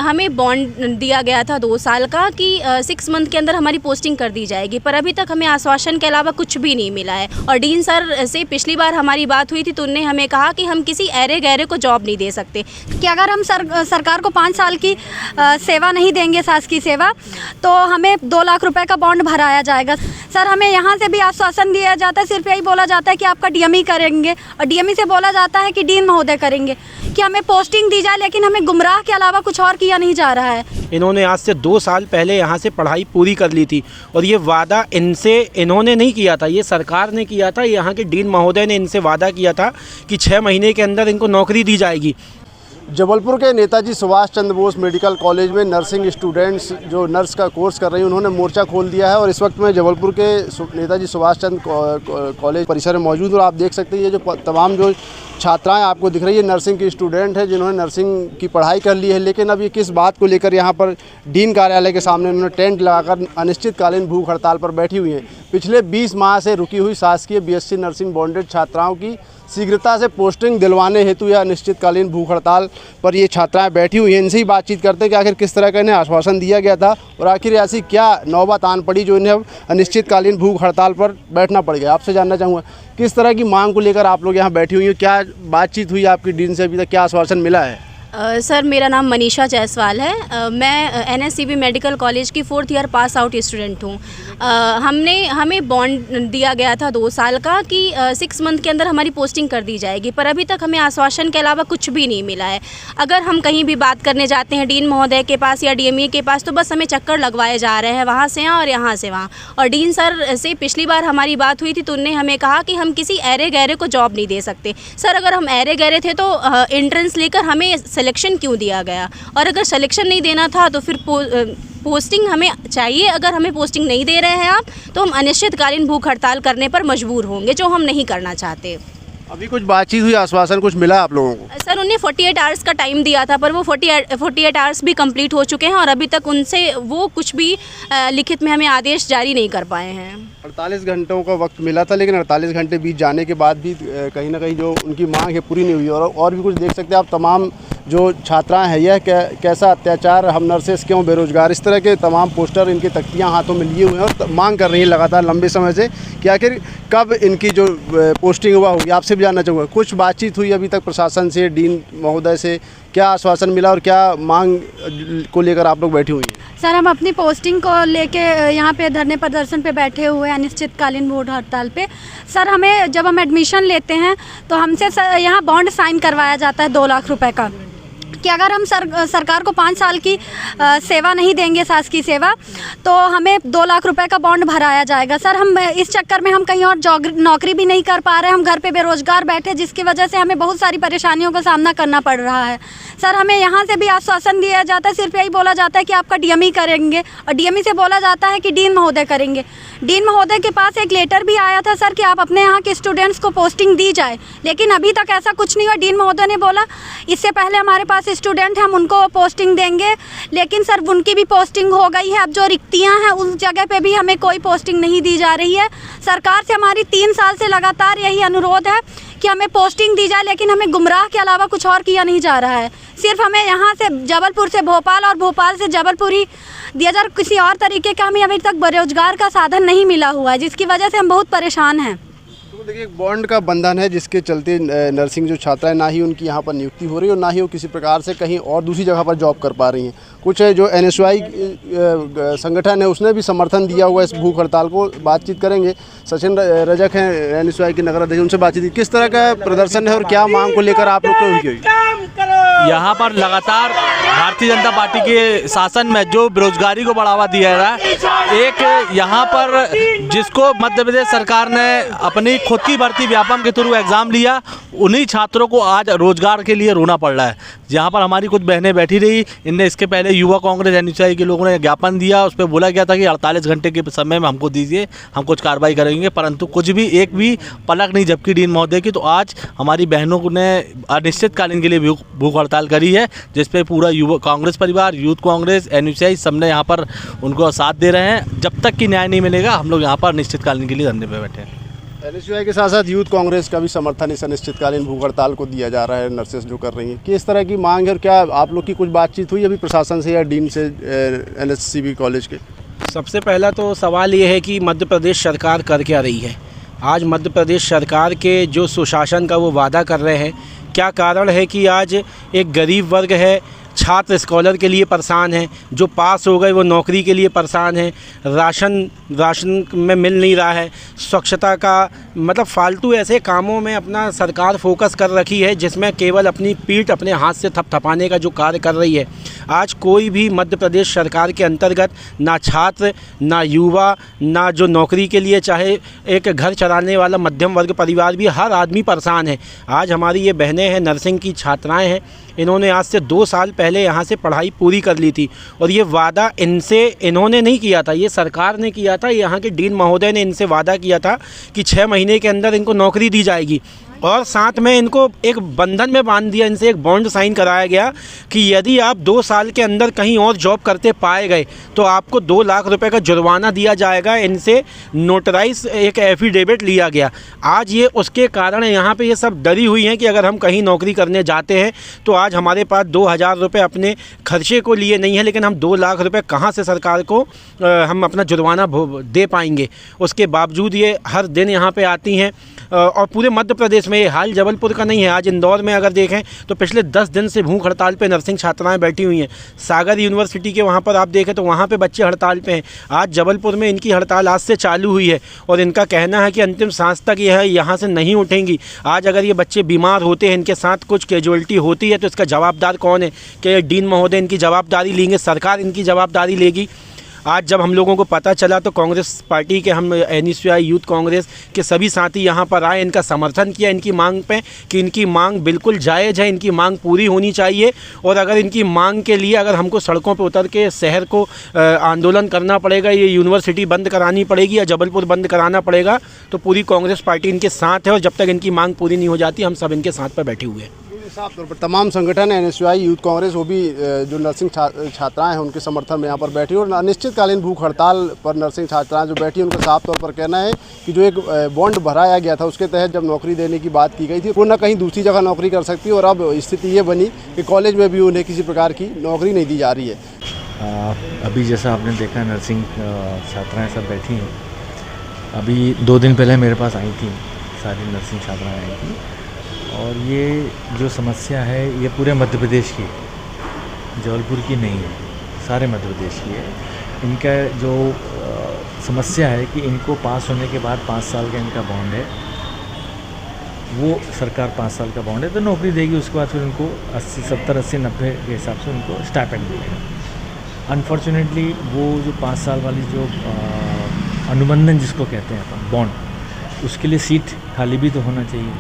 हमें बॉन्ड दिया गया था 2 साल का कि 6 मंथ के अंदर हमारी पोस्टिंग कर दी जाएगी, पर अभी तक हमें आश्वासन के अलावा कुछ भी नहीं मिला है। और डीन सर से पिछली बार हमारी बात हुई थी तो उन्होंने हमें कहा कि हम किसी ऐरे गैरे को जॉब नहीं दे सकते कि अगर हम सरकार को 5 साल की सेवा नहीं देंगे, शासकीय सेवा, तो हमें 2 लाख रुपए का बॉन्ड भराया जाएगा। सर हमें यहाँ से भी आश्वासन दिया जाता है, सिर्फ यही बोला जाता है कि आपका डीएमई करेंगे, और डीएमई से बोला जाता है कि डीन महोदय करेंगे, कि हमें पोस्टिंग दी जाए, लेकिन हमें गुमराह के अलावा कुछ और किया नहीं जा रहा है। इन्होंने आज से 2 साल पहले यहाँ से पढ़ाई पूरी कर ली थी और ये वादा इन्होंने नहीं किया था, ये सरकार ने किया था। यहाँ के डीन महोदय ने इनसे वादा किया था कि 6 महीने के अंदर इनको नौकरी दी जाएगी। जबलपुर के नेताजी सुभाष चंद्र बोस मेडिकल कॉलेज में नर्सिंग स्टूडेंट्स जो नर्स का कोर्स कर रही हैं, उन्होंने मोर्चा खोल दिया है और इस वक्त मैं जबलपुर के नेताजी सुभाष चंद्र कॉलेज परिसर में मौजूद हूँ। और आप देख सकते हैं ये जो तमाम जो छात्राएं आपको दिख रही है नर्सिंग की स्टूडेंट है, जिन्होंने नर्सिंग की पढ़ाई कर ली है। लेकिन अब ये किस बात को लेकर यहाँ पर डीन कार्यालय के सामने उन्होंने टेंट लगाकर अनिश्चितकालीन भूख हड़ताल पर बैठी हुई हैं। पिछले 20 माह से रुकी हुई शासकीय बीएससी नर्सिंग बॉन्डेड छात्राओं की शीघ्रता से पोस्टिंग दिलवाने हेतु या अनिश्चितकालीन भूख हड़ताल पर ये छात्राएं बैठी हुई हैं। इनसे ही बातचीत करते हैं कि आखिर किस तरह का इन्हें आश्वासन दिया गया था और आखिर ऐसी क्या नौबत आन पड़ी जो इन्हें अब अनिश्चितकालीन भूख हड़ताल पर बैठना पड़ गया। आपसे जानना चाहूँगा किस तरह की मांग को लेकर आप लोग यहाँ बैठी हुई हैं, क्या बातचीत हुई आपकी डीन से, अभी तक क्या आश्वासन मिला है? सर मेरा नाम मनीषा जायसवाल है। मैं एनएससीबी मेडिकल कॉलेज की 4th year pass out student हूँ। हमें बॉन्ड दिया गया था 2 साल का कि 6 मंथ के अंदर हमारी पोस्टिंग कर दी जाएगी, पर अभी तक हमें आश्वासन के अलावा कुछ भी नहीं मिला है। अगर हम कहीं भी बात करने जाते हैं डीन महोदय के पास या डीएमई के पास तो बस हमें चक्कर लगवाए जा रहे हैं, वहाँ से यहाँ और यहाँ से वहाँ। और डीन सर से पिछली बार हमारी बात हुई थी तो उन्होंने हमें कहा कि हम किसी ऐरे गैरे को जॉब नहीं दे सकते। सर अगर हम ऐरे गैरे थे तो एंट्रेंस लेकर हमें सिलेक्शन क्यों दिया गया, और अगर सिलेक्शन नहीं देना था तो फिर पोस्टिंग हमें चाहिए। अगर हमें पोस्टिंग नहीं दे रहे हैं आप तो हम अनिश्चितकालीन भूख हड़ताल करने पर मजबूर होंगे, जो हम नहीं करना चाहते। अभी कुछ बातचीत हुई, आश्वासन कुछ मिला आप लोगों को? सर उन्हें 48 आवर्स का टाइम दिया था, पर वो 48 आवर्स भी कंप्लीट हो चुके हैं और अभी तक उनसे वो कुछ भी लिखित में हमें आदेश जारी नहीं कर पाए हैं। 48 घंटों का वक्त मिला था, लेकिन 48 घंटे बीत जाने के बाद भी कहीं ना कहीं जो उनकी मांग है पूरी नहीं हुई। और भी कुछ देख सकते हैं आप, तमाम जो छात्राएं हैं, यह कैसा अत्याचार, हम नर्सेस क्यों बेरोजगार, इस तरह के तमाम पोस्टर, इनकी तख्तियां हाथों में लिए हुए हैं और मांग कर रही है लगातार लंबे समय से कि आखिर कब इनकी जो पोस्टिंग हुआ होगी। आपसे भी जानना चाहूँगा कुछ बातचीत हुई अभी तक प्रशासन से, डीन महोदय से, क्या आश्वासन मिला और क्या मांग को लेकर आप लोग बैठी हुई हैं? सर हम अपनी पोस्टिंग को लेके यहाँ पे धरने प्रदर्शन पे बैठे हुए हैं, अनिश्चितकालीन भूख हड़ताल पे। सर हमें जब हम एडमिशन लेते हैं तो हमसे यहाँ बॉन्ड साइन करवाया जाता है 2 लाख रुपए का, कि अगर हम सरकार को 5 साल की सेवा नहीं देंगे, शासकीय सेवा, तो हमें 2 लाख रुपए का बॉन्ड भराया जाएगा। सर हम इस चक्कर में हम कहीं और नौकरी भी नहीं कर पा रहे हैं, हम घर पे बेरोजगार बैठे, जिसकी वजह से हमें बहुत सारी परेशानियों का सामना करना पड़ रहा है। सर हमें यहाँ से भी आश्वासन दिया जाता है, सिर्फ यही बोला जाता है कि आपका डीएमई करेंगे, और डीएमई से बोला जाता है कि डीन महोदय करेंगे। डीन महोदय के पास एक लेटर भी आया था सर कि आप अपने यहाँ के स्टूडेंट्स को पोस्टिंग दी जाए, लेकिन अभी तक ऐसा कुछ नहीं हुआ। डीन महोदय ने बोला इससे पहले हमारे पास स्टूडेंट हैं, हम उनको पोस्टिंग देंगे, लेकिन सर उनकी भी पोस्टिंग हो गई है। अब जो रिक्तियाँ हैं उस जगह पे भी हमें कोई पोस्टिंग नहीं दी जा रही है। सरकार से हमारी 3 साल से लगातार यही अनुरोध है कि हमें पोस्टिंग दी जाए, लेकिन हमें गुमराह के अलावा कुछ और किया नहीं जा रहा है। सिर्फ हमें यहाँ से जबलपुर से भोपाल और भोपाल से जबलपुर ही दिया जा रहा, किसी और तरीके का हमें अभी तक बेरोजगार का साधन नहीं मिला हुआ है, जिसकी वजह से हम बहुत परेशान हैं। तो देखिए एक बॉन्ड का बंधन है जिसके चलते नर्सिंग जो छात्राएं, ना ही उनकी यहाँ पर नियुक्ति हो रही है और ना ही वो किसी प्रकार से कहीं और दूसरी जगह पर जॉब कर पा रही हैं। कुछ जो एनएसवाई संगठन है उसने भी समर्थन दिया हुआ इस भूख हड़ताल को। बातचीत करेंगे, सचिन रजक हैं एनएसवाई के नगर अध्यक्ष, उनसे बातचीत। किस तरह का प्रदर्शन है और क्या मांग को लेकर आप लोग को हुई? यहाँ पर लगातार भारतीय जनता पार्टी के शासन में जो बेरोजगारी को बढ़ावा दिया रहा है, एक यहाँ पर जिसको मध्य प्रदेश सरकार ने अपनी खुद की भर्ती व्यापम के थ्रू एग्ज़ाम लिया, उन्हीं छात्रों को आज रोजगार के लिए रोना पड़ रहा है। जहाँ पर हमारी कुछ बहनें बैठी रही, इनने इसके पहले युवा कांग्रेस एनएसयूआई के लोगों ने ज्ञापन दिया, उस पर बोला गया था कि 48 घंटे के समय में हमको दीजिए, हम कुछ कार्रवाई करेंगे, परंतु कुछ भी एक भी पलक नहीं झपकी डीन महोदय की। तो आज हमारी बहनों ने अनिश्चितकालीन के लिए भूख हड़ताल करी है, जिसपे पूरा युवा कांग्रेस परिवार, यूथ कांग्रेस, एनएसयूआई सबने यहाँ पर उनको साथ दे रहे हैं। जब तक कि न्याय नहीं मिलेगा हम लोग यहाँ पर अनिश्चितकालीन के लिए धरने पे बैठे हैं। एनएसयूआई के साथ साथ यूथ कांग्रेस का भी समर्थन इस अनिश्चितकालीन भूख हड़ताल को दिया जा रहा है, नर्सेस जो कर रही हैं। किस तरह की मांग है और क्या आप लोग की कुछ बातचीत हुई अभी प्रशासन से या डीन से एनएससीबी कॉलेज के? सबसे पहला तो सवाल ये है कि मध्य प्रदेश सरकार कर क्या रही है। आज मध्य प्रदेश सरकार के जो सुशासन का वो वादा कर रहे हैं, क्या कारण है कि आज एक गरीब वर्ग है, छात्र स्कॉलर के लिए परेशान है, जो पास हो गए वो नौकरी के लिए परेशान है, राशन में मिल नहीं रहा है, स्वच्छता का मतलब फालतू ऐसे कामों में अपना सरकार फोकस कर रखी है जिसमें केवल अपनी पीठ अपने हाथ से थपथपाने का जो कार्य कर रही है। आज कोई भी मध्य प्रदेश सरकार के अंतर्गत ना छात्र, ना युवा, ना जो नौकरी के लिए चाहे एक घर चलाने वाला मध्यम वर्ग परिवार भी, हर आदमी परेशान है। आज हमारी ये बहनें हैं, नर्सिंग की छात्राएं हैं, इन्होंने आज से 2 साल पहले यहाँ से पढ़ाई पूरी कर ली थी और ये वादा इन्होंने नहीं किया था, ये सरकार ने किया था। यहाँ के डीन महोदय ने इनसे वादा किया था कि 6 महीने के अंदर इनको नौकरी दी जाएगी और साथ में इनको एक बंधन में बांध दिया, इनसे एक बॉन्ड साइन कराया गया कि यदि आप 2 साल के अंदर कहीं और जॉब करते पाए गए तो आपको 2 लाख रुपए का जुर्माना दिया जाएगा। इनसे नोटराइज एक एफिडेविट लिया गया। आज ये उसके कारण यहाँ पे ये सब डरी हुई हैं कि अगर हम कहीं नौकरी करने जाते हैं तो आज हमारे पास 2,000 रुपये अपने खर्चे को लिए नहीं है, लेकिन हम 2 लाख रुपये कहाँ से सरकार को हम अपना जुर्माना दे पाएंगे। उसके बावजूद ये हर दिन यहाँ पर आती हैं और पूरे मध्य प्रदेश में ये हाल जबलपुर का नहीं है। आज इंदौर में अगर देखें तो पिछले 10 दिन से भूख हड़ताल पे नर्सिंग छात्राएं बैठी हुई हैं। सागर यूनिवर्सिटी के वहाँ पर आप देखें तो वहाँ पे बच्चे हड़ताल पे हैं। आज जबलपुर में इनकी हड़ताल आज से चालू हुई है और इनका कहना है कि अंतिम सांस तक यह यहाँ से नहीं उठेंगी। आज अगर ये बच्चे बीमार होते हैं, इनके साथ कुछ कैजुअलिटी होती है तो इसका जवाबदार कौन है? क्या डीन महोदय इनकी जवाबदारी लेंगे? सरकार इनकी जवाबदारी लेगी? आज जब हम लोगों को पता चला तो कांग्रेस पार्टी के हम एनएसयूआई यूथ कांग्रेस के सभी साथी यहाँ पर आए, इनका समर्थन किया इनकी मांग पे कि इनकी मांग बिल्कुल जायज़ है, इनकी मांग पूरी होनी चाहिए। और अगर इनकी मांग के लिए अगर हमको सड़कों पर उतर के शहर को आंदोलन करना पड़ेगा, ये यूनिवर्सिटी बंद करानी पड़ेगी या जबलपुर बंद कराना पड़ेगा, तो पूरी कांग्रेस पार्टी इनके साथ है और जब तक इनकी मांग पूरी नहीं हो जाती हम सब इनके साथ पर बैठे हुए हैं। साफ तौर पर तमाम संगठन एनएसयूआई यूथ कांग्रेस वो भी जो नर्सिंग छात्राएं हैं उनके समर्थन में यहाँ पर बैठी और अनिश्चितकालीन भूख हड़ताल पर नर्सिंग छात्राएं जो बैठी उनका साफ तौर पर कहना है कि जो एक बॉन्ड भराया गया था उसके तहत जब नौकरी देने की बात की गई थी वो न कहीं दूसरी जगह नौकरी कर सकती है और अब स्थिति ये बनी कि कॉलेज में भी उन्हें किसी प्रकार की नौकरी नहीं दी जा रही है। अभी जैसा आपने देखा नर्सिंग छात्राएँ सब बैठी हैं। अभी 2 दिन पहले मेरे पास आई थी, सारी नर्सिंग छात्राएँ आई थी और ये जो समस्या है ये पूरे मध्य प्रदेश की है, जबलपुर की नहीं है, सारे मध्य प्रदेश की है। इनका जो समस्या है कि इनको पास होने के बाद 5 साल का इनका बॉन्ड है, वो सरकार 5 साल का बॉन्ड है तो नौकरी देगी, उसके बाद फिर उनको 80, 70, 80, 90 के हिसाब से उनको स्टाइपेंड मिलेगा। अनफॉर्चुनेटली वो जो 5 साल वाली जो अनुबंधन जिसको कहते हैं अपन बॉन्ड, उसके लिए सीट खाली भी तो होना चाहिए,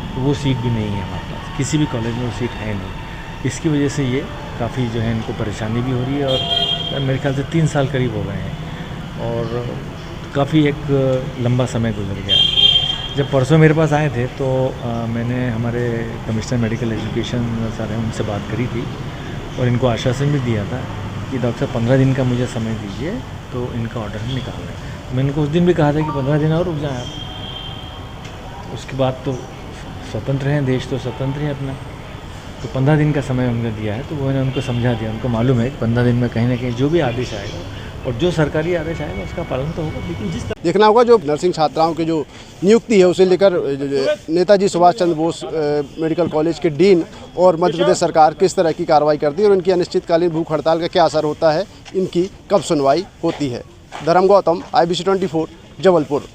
तो वो सीट भी नहीं है हमारे पास, किसी भी कॉलेज में वो सीट है नहीं। इसकी वजह से ये काफ़ी जो है इनको परेशानी भी हो रही है और मेरे ख्याल से 3 साल करीब हो गए हैं और काफ़ी एक लंबा समय गुजर गया। जब परसों मेरे पास आए थे तो मैंने हमारे कमिश्नर मेडिकल एजुकेशन सर हैं उनसे बात करी थी और इनको आश्वासन भी दिया था कि डॉक्टर साहब 15 दिन का मुझे समय दीजिए तो इनका ऑर्डर हम निकाल रहे हैं। मैंने उनको उस दिन भी कहा था कि 15 दिन और रुक जाएँ आप, उसके बाद तो स्वतंत्र हैं, देश तो स्वतंत्र है अपना, तो 15 दिन का समय उनको दिया है तो वो मैंने उनको समझा दिया। उनको मालूम है कि 15 दिन में कहीं ना कहीं जो भी आदेश आएगा और जो सरकारी आदेश आएगा उसका पालन तो होगा। लेकिन जिस देखना होगा जो नर्सिंग छात्राओं की जो नियुक्ति है उसे लेकर नेताजी सुभाष चंद्र बोस मेडिकल कॉलेज के डीन और मध्य प्रदेश सरकार किस तरह की कार्रवाई करती है और इनकी अनिश्चितकालीन भूख हड़ताल का क्या असर होता है, इनकी कब सुनवाई होती है। धर्म गौतम, IBC 24, जबलपुर।